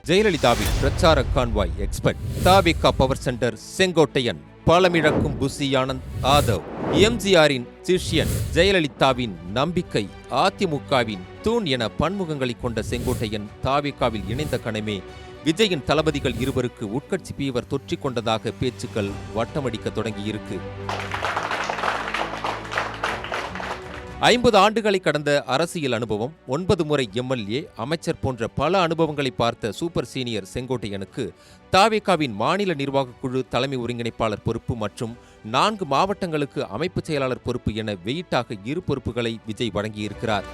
ஜெயலலிதாவின் பிரச்சார convoy expert தாபிகா பவர் சென்டர் செங்கோட்டையன், பழமிழக்கும் புசி ஆனந்த் ஆதவ், எம்ஜிஆரின் சிஷ்யன், ஜெயலலிதாவின் நம்பிக்கை, அதிமுகவின் தூண் என பன்முகங்களை கொண்ட செங்கோட்டையன் தாபிகாவில் இணைந்த கணமே விஜயின் தளபதிகள் இருவருக்கு உட்கட்சி பீவர் தொற்றிக் கொண்டதாக பேச்சுக்கள் வட்டமடிக்க தொடங்கியிருக்கு. 50 ஆண்டுகளை கடந்த அரசியல் அனுபவம், 9 முறை எம்எல்ஏ, அமைச்சர் போன்ற பல அனுபவங்களை பார்த்த சூப்பர் சீனியர் செங்கோட்டையனுக்கு தாவேகாவின் மாநில நிர்வாகக் குழு தலைமை ஒருங்கிணைப்பாளர் பொறுப்பு மற்றும் 4 மாவட்டங்களுக்கு அமைப்புச் செயலாளர் பொறுப்பு என வெயிட்டாக 2 பொறுப்புகளை விஜய் வழங்கியிருக்கிறார்.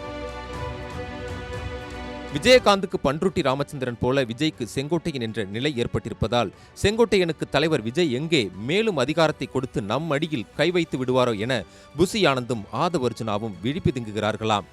விஜயகாந்துக்கு பன்ருட்டி ராமச்சந்திரன் போல விஜய்க்கு செங்கோட்டையன் என்ற நிலை ஏற்பட்டிருப்பதால் செங்கோட்டையனுக்கு தலைவர் விஜய் எங்கே மேலும் அதிகாரத்தை கொடுத்து நம் அடியில் கை வைத்து விடுவாரோ என புசி ஆனந்தும் ஆதவ் அர்ஜுனாவும் விழிப்பிதுங்குகிறார்களாம்.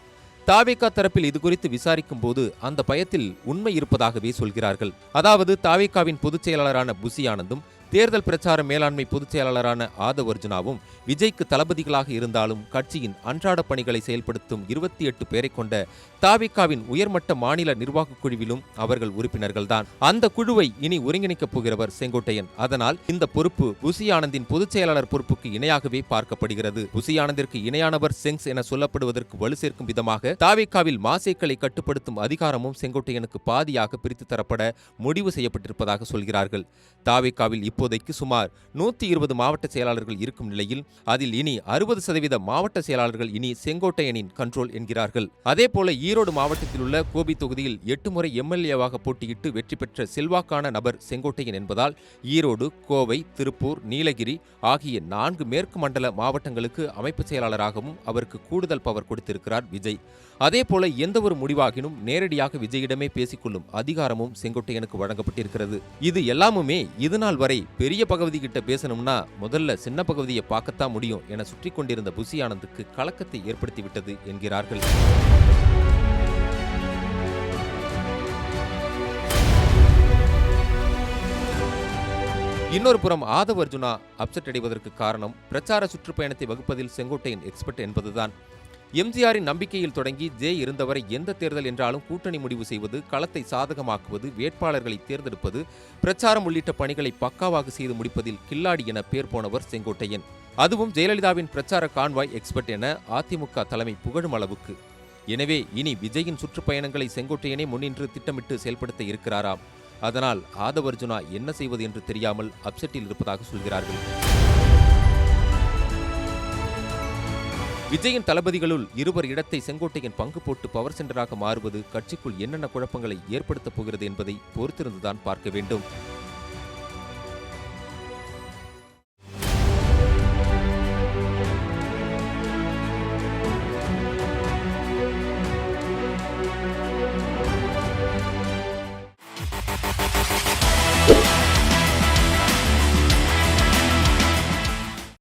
தாவேகா தரப்பில் இதுகுறித்து விசாரிக்கும் போது அந்த பயத்தில் உண்மை இருப்பதாகவே சொல்கிறார்கள். அதாவது தாவேகாவின் பொதுச் செயலாளரான புசி ஆனந்தும் தேர்தல் பிரச்சார மேலாண்மை பொதுச் செயலாளரான ஆதவ் அர்ஜுனாவும் விஜய்க்கு தளபதிகளாக இருந்தாலும் கட்சியின் அன்றாட பணிகளை செயல்படுத்தும் 28 பேரை கொண்ட தாவேகாவின் உயர்மட்ட மாநில நிர்வாகக் குழுவிலும் அவர்கள் உறுப்பினர்கள்தான். அந்த குழுவை இனி ஒருங்கிணைக்கப் போகிறவர் செங்கோட்டையன். அதனால் இந்த பொறுப்பு புசி ஆனந்தின் பொதுச் செயலாளர் பொறுப்புக்கு இணையாகவே பார்க்கப்படுகிறது. புசி ஆனந்திற்கு இணையானவர் செங்ஸ் என சொல்லப்படுவதற்கு வலு சேர்க்கும் விதமாக தாவேகாவில் மாசேக்களை கட்டுப்படுத்தும் அதிகாரமும் செங்கோட்டையனுக்கு பாதியாக பிரித்து தரப்பட முடிவு செய்யப்பட்டிருப்பதாக சொல்கிறார்கள். தாவேகாவில் இப்போதைக்கு சுமார் 120 மாவட்ட செயலாளர்கள் இருக்கும் நிலையில் அதில் இனி 60% மாவட்ட செயலாளர்கள் இனி செங்கோட்டையனின் கண்ட்ரோல் என்கிறார்கள். அதேபோல ஈரோடு மாவட்டத்தில் உள்ள கோபி தொகுதியில் 8 முறை எம்எல்ஏவாக போட்டியிட்டு வெற்றி பெற்ற செல்வாக்கான நபர் செங்கோட்டையன் என்பதால் ஈரோடு, கோவை, திருப்பூர், நீலகிரி ஆகிய 4 மேற்கு மண்டல மாவட்டங்களுக்கு அமைப்பு செயலாளராகவும் அவருக்கு கூடுதல் பவர் கொடுத்திருக்கிறார் விஜய். அதேபோல எந்த ஒரு முடிவாகினும் நேரடியாக விஜயிடமே பேசிக்கொள்ளும் அதிகாரமும் செங்கோட்டையனுக்கு வழங்கப்பட்டிருக்கிறது. இது எல்லாமுமே இதுநாள் வரை பெரிய பகுதி கிட்ட பேசணும்னா முதல்ல சின்ன பகுதியை பார்க்கத்தான் முடியும் என சுற்றி கொண்டிருந்த புசி ஆனந்துக்கு கலக்கத்தை ஏற்படுத்திவிட்டது என்கிறார்கள். இன்னொரு புறம் ஆதவ் அர்ஜுனா அப்செட் அடைவதற்கு காரணம் பிரச்சார சுற்றுப்பயணத்தை வகுப்பதில் செங்கோட்டையன் எக்ஸ்பர்ட் என்பதுதான். எம்ஜிஆரின் நம்பிக்கையில் தொடங்கி ஜே இருந்தவரை எந்த தேர்தல் என்றாலும் கூட்டணி முடிவு செய்வது, களத்தை சாதகமாக்குவது, வேட்பாளர்களை தேர்ந்தெடுப்பது, பிரச்சாரம் உள்ளிட்ட பணிகளை பக்காவாக செய்து முடிப்பதில் கில்லாடி என பேர் போனவர் செங்கோட்டையன். அதுவும் ஜெயலலிதாவின் பிரச்சார கான்வாய் எக்ஸ்பர்ட் என அதிமுக தலைமை புகழும் அளவுக்கு. எனவே இனி விஜயின் சுற்றுப்பயணங்களை செங்கோட்டையனே முன்னின்று திட்டமிட்டு செயல்படுத்த இருக்கிறாராம். அதனால் ஆதவ் அர்ஜுனா என்ன செய்வது என்று தெரியாமல் அப்செட்டில் இருப்பதாக சொல்கிறார்கள். விஜயின் தளபதிகளுள் இருவர் இடத்தை செங்கோட்டையன் பங்கு போட்டு பவர் சென்டராக மாறுவது கட்சிக்குள் என்னென்ன குழப்பங்களை ஏற்படுத்தப் போகிறது என்பதை பொறுத்திருந்துதான் பார்க்க வேண்டும்.